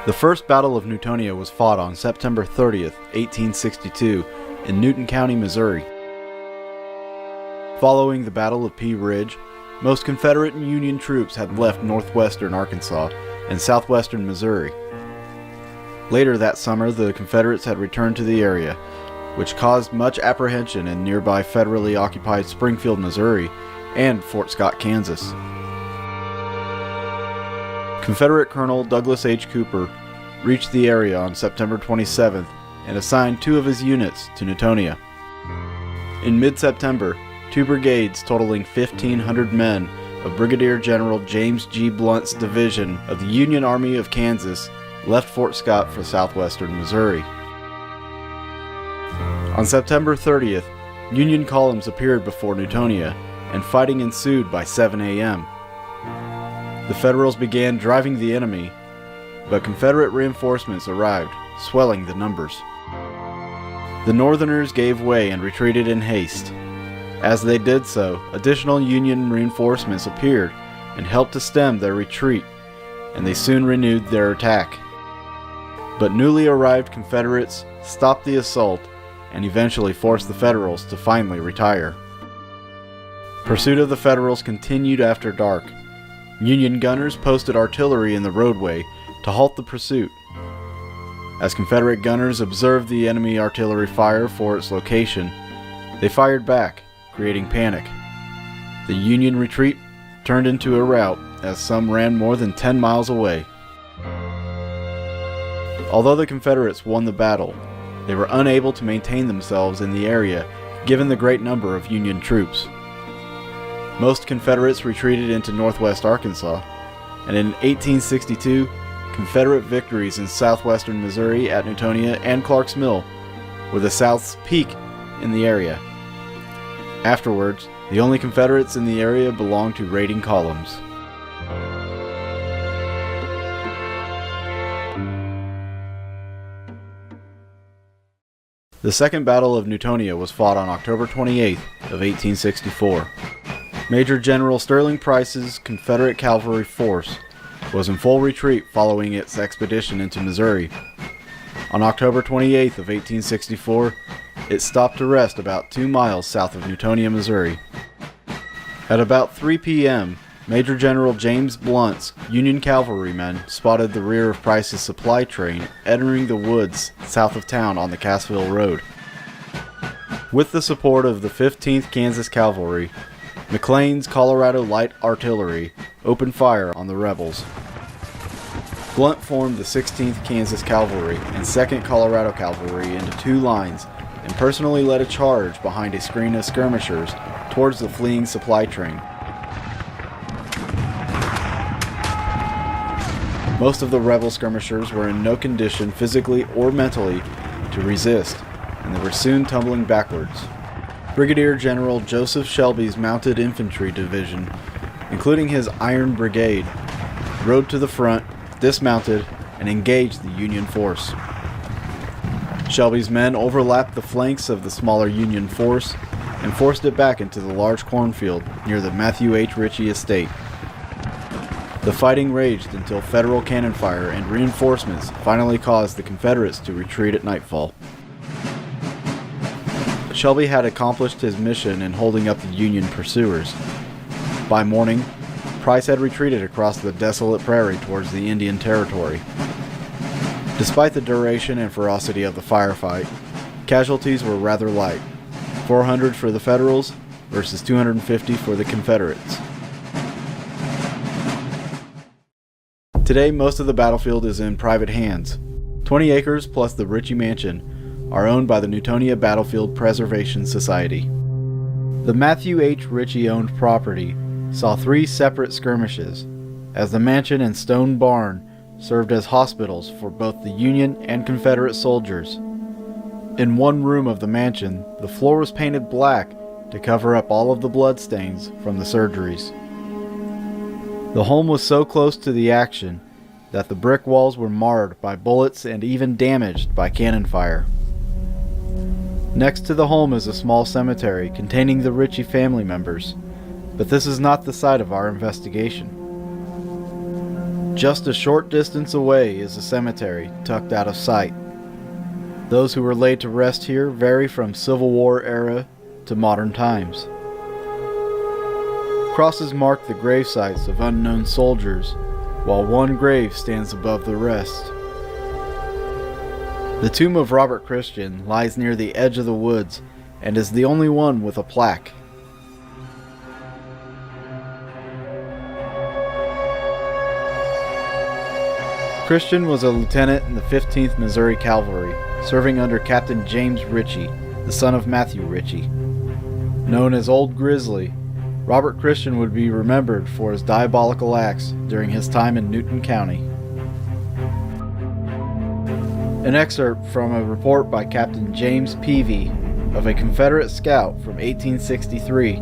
The First Battle of Newtonia was fought on September 30th, 1862, in Newton County, Missouri. Following the Battle of Pea Ridge, most Confederate and Union troops had left northwestern Arkansas and southwestern Missouri. Later that summer, the Confederates had returned to the area, which caused much apprehension in nearby federally occupied Springfield, Missouri, and Fort Scott, Kansas. Confederate Colonel Douglas H. Cooper reached the area on September 27th and assigned 2 of his units to Newtonia. In mid-September, 2 brigades totaling 1,500 men of Brigadier General James G. Blunt's division of the Union Army of Kansas left Fort Scott for southwestern Missouri. On September 30th, Union columns appeared before Newtonia, and fighting ensued by 7 a.m. The Federals began driving the enemy, but Confederate reinforcements arrived, swelling the numbers. The Northerners gave way and retreated in haste. As they did so, additional Union reinforcements appeared and helped to stem their retreat, and they soon renewed their attack. But newly arrived Confederates stopped the assault and eventually forced the Federals to finally retire. Pursuit of the Federals continued after dark. Union gunners posted artillery in the roadway to halt the pursuit. As Confederate gunners observed the enemy artillery fire for its location, they fired back, creating panic. The Union retreat turned into a rout as some ran more than 10 miles away. Although the Confederates won the battle, they were unable to maintain themselves in the area given the great number of Union troops. Most Confederates retreated into northwest Arkansas, and in 1862, Confederate victories in southwestern Missouri at Newtonia and Clark's Mill were the South's peak in the area. Afterwards, the only Confederates in the area belonged to raiding columns. The Second Battle of Newtonia was fought on October 28th of 1864. Major General Sterling Price's Confederate cavalry force was in full retreat following its expedition into Missouri. On October 28th of 1864, it stopped to rest about 2 miles south of Newtonia, Missouri. At about 3 p.m., Major General James Blunt's Union cavalrymen spotted the rear of Price's supply train entering the woods south of town on the Cassville Road. With the support of the 15th Kansas Cavalry, McLean's Colorado Light Artillery opened fire on the rebels. Blunt formed the 16th Kansas Cavalry and 2nd Colorado Cavalry into 2 lines and personally led a charge behind a screen of skirmishers towards the fleeing supply train. Most of the rebel skirmishers were in no condition physically or mentally to resist, and they were soon tumbling backwards. Brigadier General Joseph Shelby's Mounted Infantry Division, including his Iron Brigade, rode to the front, dismounted, and engaged the Union force. Shelby's men overlapped the flanks of the smaller Union force and forced it back into the large cornfield near the Matthew H. Ritchie estate. The fighting raged until Federal cannon fire and reinforcements finally caused the Confederates to retreat at nightfall. Shelby had accomplished his mission in holding up the Union pursuers. By morning, Price had retreated across the desolate prairie towards the Indian Territory. Despite the duration and ferocity of the firefight, casualties were rather light, 400 for the Federals versus 250 for the Confederates. Today, most of the battlefield is in private hands. 20 acres plus the Ritchie Mansion are owned by the Newtonia Battlefield Preservation Society. The Matthew H. Ritchie-owned property saw 3 separate skirmishes, as the mansion and stone barn served as hospitals for both the Union and Confederate soldiers. In one room of the mansion, the floor was painted black to cover up all of the bloodstains from the surgeries. The home was so close to the action that the brick walls were marred by bullets and even damaged by cannon fire. Next to the home is a small cemetery containing the Ritchie family members, but this is not the site of our investigation. Just a short distance away is a cemetery tucked out of sight. Those who were laid to rest here vary from Civil War era to modern times. Crosses mark the grave sites of unknown soldiers, while one grave stands above the rest. The tomb of Robert Christian lies near the edge of the woods and is the only one with a plaque. Christian was a lieutenant in the 15th Missouri Cavalry, serving under Captain James Ritchie, the son of Matthew Ritchie. Known as Old Grizzly, Robert Christian would be remembered for his diabolical acts during his time in Newton County. An excerpt from a report by Captain James Peavy of a Confederate scout from 1863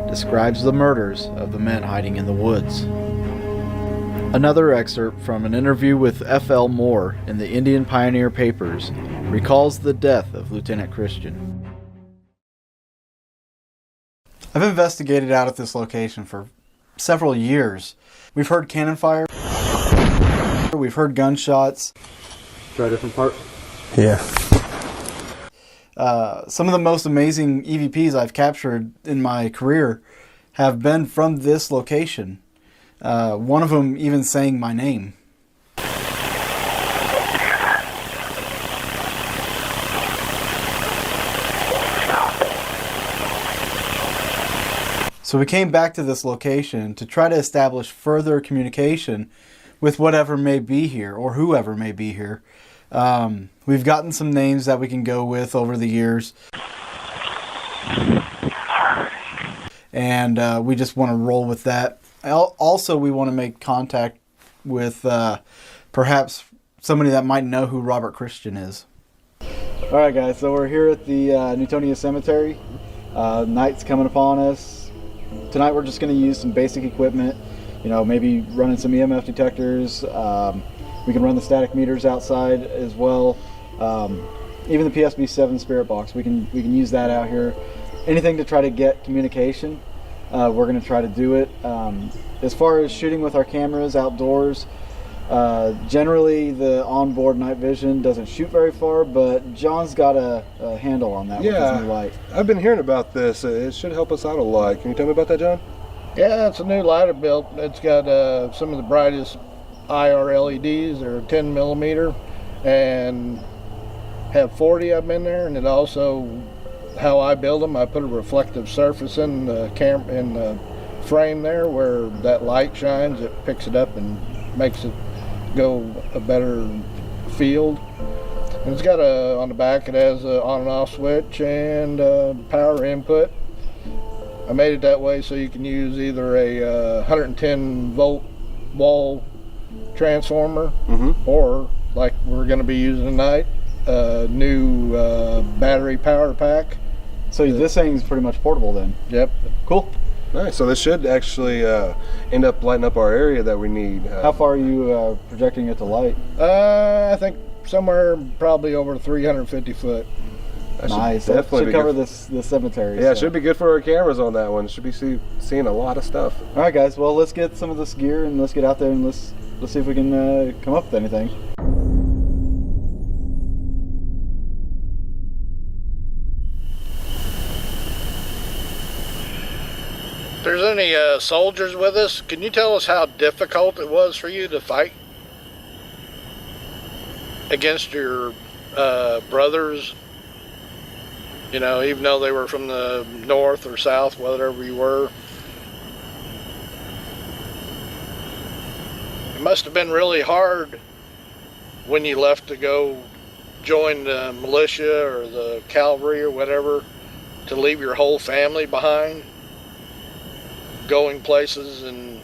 describes the murders of the men hiding in the woods. Another excerpt from an interview with F.L. Moore in the Indian Pioneer Papers recalls the death of Lieutenant Christian. I've investigated out at this location for several years. We've heard cannon fire, we've heard gunshots. Try a different part? Yeah. Some of the most amazing EVPs I've captured in my career have been from this location. One of them even saying my name. So we came back to this location to try to establish further communication with whatever may be here or whoever may be here. We've gotten some names that we can go with over the years. And we just want to roll with that. Also, we want to make contact with perhaps somebody that might know who Robert Christian is. All right, guys, so we're here at the Newtonia Cemetery. Night's coming upon us. Tonight we're just going to use some basic equipment, you know, maybe running some EMF detectors. We can run the static meters outside as well. Even the PSB-7 spirit box, we can use that out here. Anything to try to get communication. We're going to try to do it. As far as shooting with our cameras outdoors, generally the onboard night vision doesn't shoot very far, but John's got a handle on that with his new light. I've been hearing about this. It should help us out a lot. Can you tell me about that, John? Yeah, it's a new light I built. It's got some of the brightest IR LEDs. They're 10 millimeter and have 40 of them in there, and it also, how I build them, I put a reflective surface in the frame there where that light shines. It picks it up and makes it go a better field. And it's got on the back it has an on and off switch and power input. I made it that way so you can use either a 110 volt wall transformer or, like we're going to be using tonight, a new battery power pack. So this thing's pretty much portable then? Yep. Cool. Nice. So this should actually end up lighting up our area that we need. How far are you projecting it to light? I think somewhere probably over 350 foot. Nice. That should cover this cemetery. Yeah, so. It should be good for our cameras on that one. Should be seeing a lot of stuff. All right, guys. Well, let's get some of this gear and let's get out there and let's see if we can come up with anything. If there's any soldiers with us, can you tell us how difficult it was for you to fight against your brothers? You know, even though they were from the north or south, whatever you were. It must have been really hard when you left to go join the militia or the cavalry or whatever, to leave your whole family behind, going places and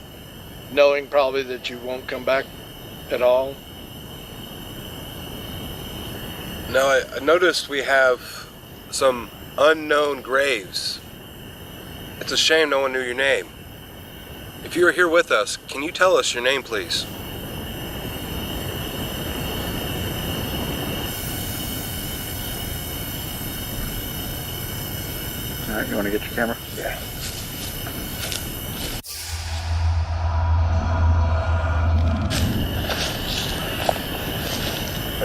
knowing probably that you won't come back at all. Now, I noticed we have some unknown graves. It's a shame no one knew your name. If you are here with us, can you tell us your name, please? All right, you want to get your camera? Yeah.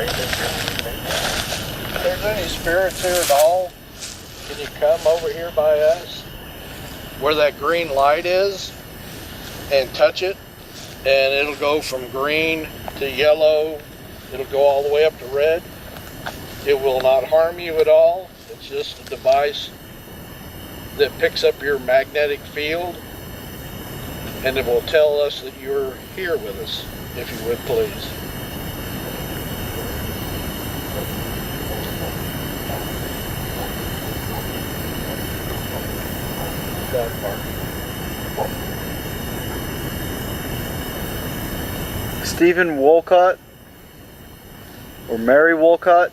If there's any spirits here at all, can you come over here by us where that green light is and touch it, and it'll go from green to yellow. It'll go all the way up to red. It will not harm you at all. It's just a device that picks up your magnetic field, and it will tell us that you're here with us, if you would please. Stephen Wolcott or Mary Wolcott,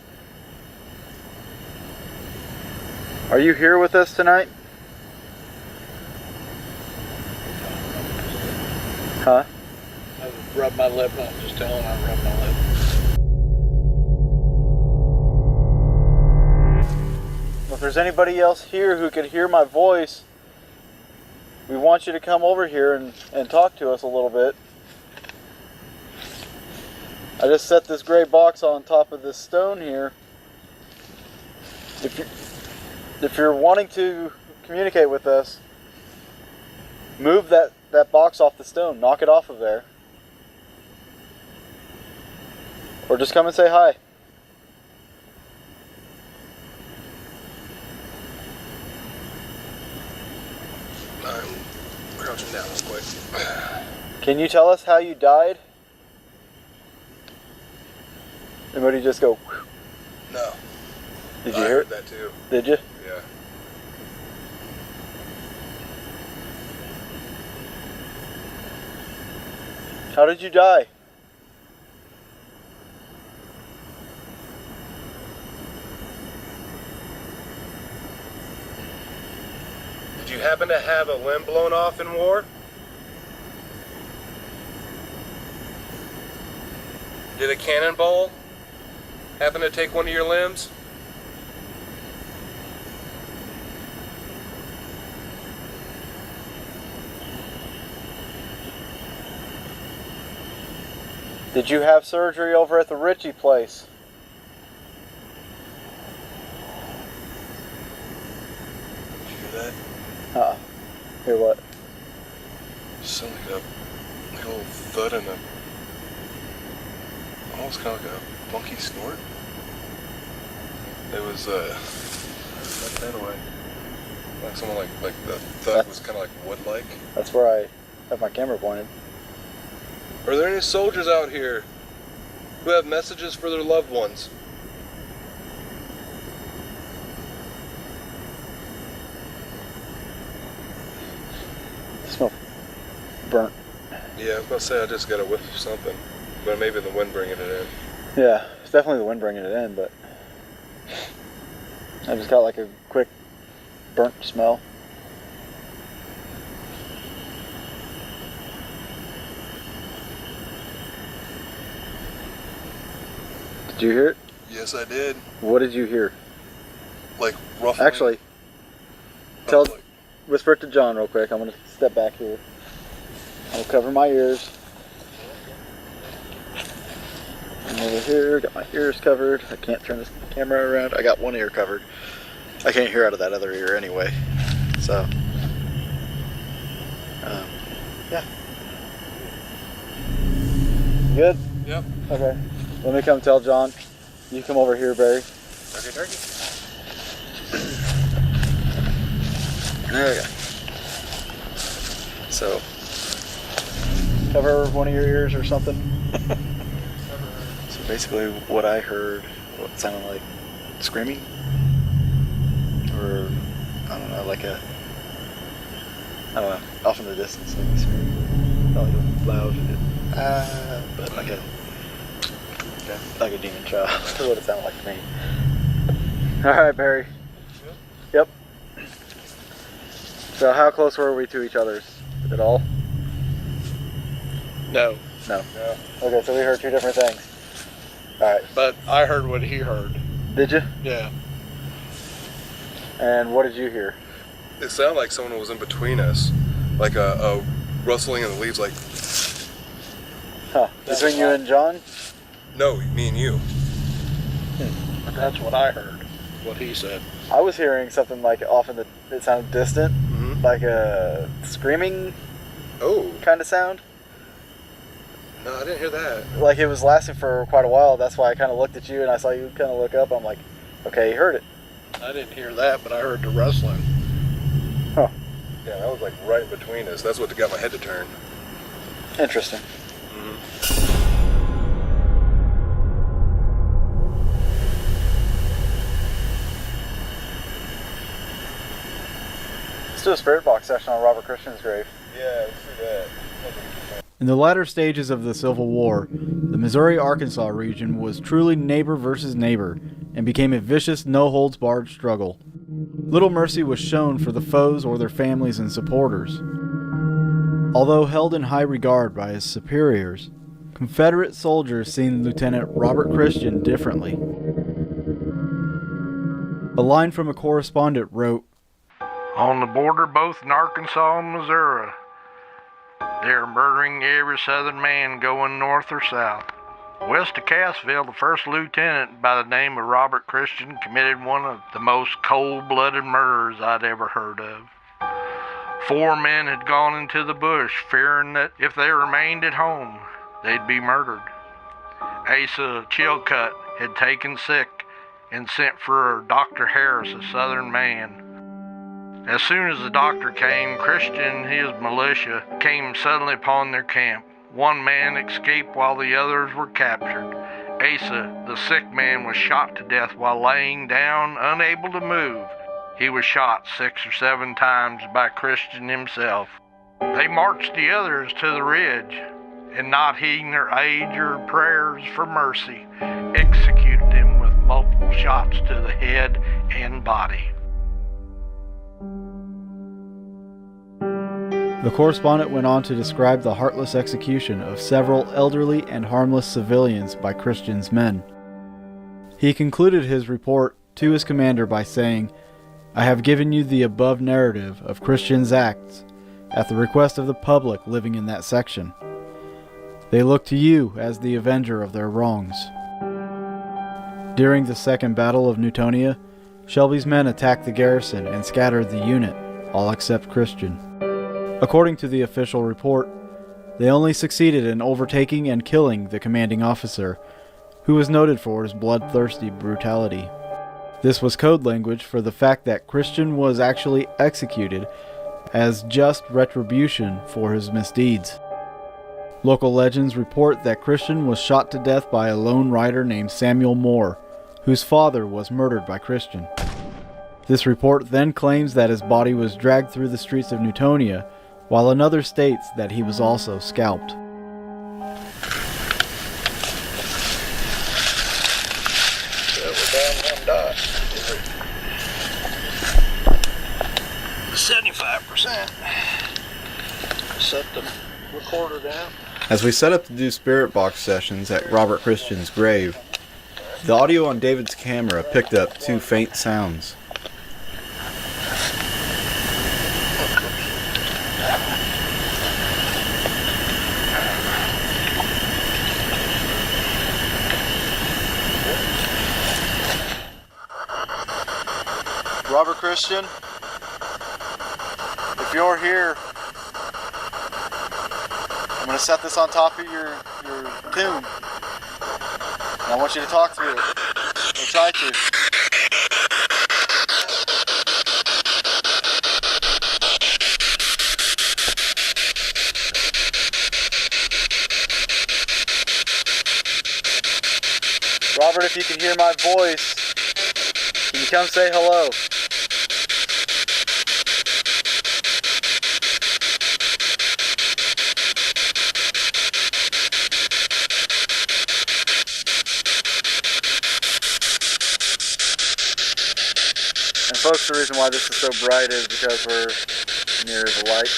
are you here with us tonight? Huh? I rubbed my lip. I'm just telling her I rubbed my lip. If there's anybody else here who could hear my voice, we want you to come over here and talk to us a little bit. I just set this gray box on top of this stone here. If you're wanting to communicate with us, move that box off the stone, knock it off of there. Or just come and say hi. I'm crouching down real quick. Can you tell us how you died? Anybody just go, whew? No. Did you I hear heard it? that too. Did you? Yeah. How did you die? Did you happen to have a limb blown off in war? Did a cannonball happen to take one of your limbs? Did you have surgery over at the Ritchie place? Did you hear that? Hear what? Sounded like a little thud and almost kind of like a funky snort. It was not that away. Like someone like the thud was kind of like wood-like. That's where I have my camera pointed. Are there any soldiers out here who have messages for their loved ones? It smells burnt. Yeah, I was about to say I just got a whiff of something, but maybe the wind bringing it in. Yeah, it's definitely the wind bringing it in, but I just got like a quick burnt smell. Did you hear it? Yes, I did. What did you hear? Like roughly. Actually, whisper it to John real quick. I'm going to step back here. I'll cover my ears. I'm over here, got my ears covered. I can't turn this camera around. I got one ear covered. I can't hear out of that other ear anyway. So, yeah. Good? Yep. Okay. Let me come tell John. You come over here, Barry. Turkey. There we go. So, cover one of your ears or something. So basically what I heard, what sounded like screaming, or I don't know, like off in the distance, like screaming, not like loud, but like a demon child. That's what it sounded like to me. All right, Barry. Yep. So how close were we to each other at all? No. No. Okay, so we heard two different things. All right. But I heard what he heard. Did you? Yeah. And what did you hear? It sounded like someone was in between us, like a rustling in the leaves, like Huh. Between you and John? no, me and you. That's what I heard, what he said. I was hearing something like off in it sounded distant, like a screaming kind of sound. No, I didn't hear that. Like it was lasting for quite a while. That's why I kind of looked at you and I saw you kind of look up. I'm like, okay, you heard it. I didn't hear that, but I heard the rustling. Huh. Yeah, that was like right in between us. That's what got my head to turn. Interesting. Let's do a spirit box session on Robert Christian's grave. Yeah, let's do that. In the latter stages of the Civil War, the Missouri-Arkansas region was truly neighbor versus neighbor and became a vicious, no-holds-barred struggle. Little mercy was shown for the foes or their families and supporters. Although held in high regard by his superiors, Confederate soldiers seen Lieutenant Robert Christian differently. A line from a correspondent wrote, "On the border both in Arkansas and Missouri, they're murdering every southern man going north or south. West of Cassville, the first lieutenant by the name of Robert Christian committed one of the most cold-blooded murders I'd ever heard of. 4 men had gone into the bush, fearing that if they remained at home, they'd be murdered. Asa Chilcutt had taken sick and sent for Dr. Harris, a southern man. As soon as the doctor came, Christian and his militia came suddenly upon their camp. 1 man escaped while the others were captured. Asa, the sick man, was shot to death while laying down, unable to move. He was shot 6 or 7 times by Christian himself. They marched the others to the ridge, and not heeding their age or prayers for mercy, executed them with multiple shots to the head and body." The correspondent went on to describe the heartless execution of several elderly and harmless civilians by Christian's men. He concluded his report to his commander by saying, "I have given you the above narrative of Christian's acts at the request of the public living in that section. They look to you as the avenger of their wrongs." During the Second Battle of Newtonia, Shelby's men attacked the garrison and scattered the unit, all except Christian. According to the official report, they only succeeded in overtaking and killing the commanding officer, who was noted for his bloodthirsty brutality. This was code language for the fact that Christian was actually executed as just retribution for his misdeeds. Local legends report that Christian was shot to death by a lone rider named Samuel Moore, whose father was murdered by Christian. This report then claims that his body was dragged through the streets of Newtonia, while another states that he was also scalped. We're down 1 dot. 75%. Set the recorder down. As we set up to do spirit box sessions at Robert Christian's grave, the audio on David's camera picked up 2 faint sounds. Robert Christian, if you're here, I'm going to set this on top of your tomb. And I want you to talk through it. Or try to. Robert, if you can hear my voice, can you come say hello? And folks, the reason why this is so bright is because we're near the light.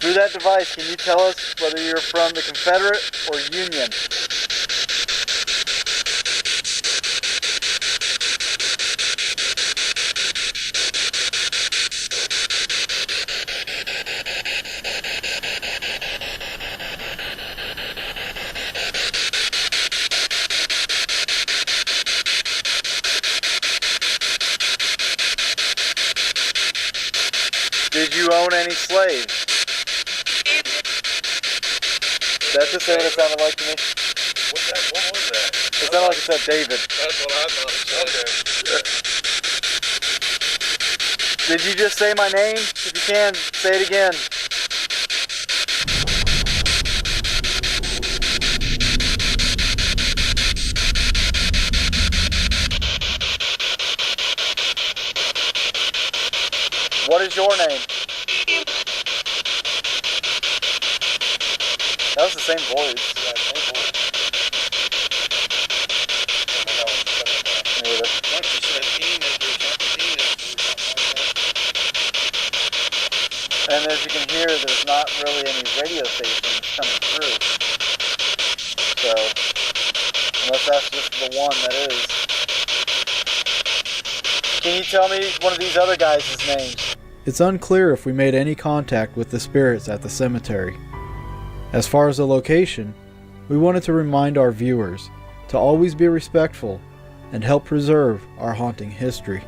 Through that device, can you tell us whether you're from the Confederate or Union? Did you own any slaves? That's just what it sounded like to me. What was that? It sounded like it said David. That's what I thought it said. Did you just say my name? If you can, say it again. What is your name? That was the same voice. Yeah, same voice. And as you can hear, there's not really any radio stations coming through. So, unless that's just the one that is. Can you tell me one of these other guys' names? It's unclear if we made any contact with the spirits at the cemetery. As far as the location, we wanted to remind our viewers to always be respectful and help preserve our haunting history.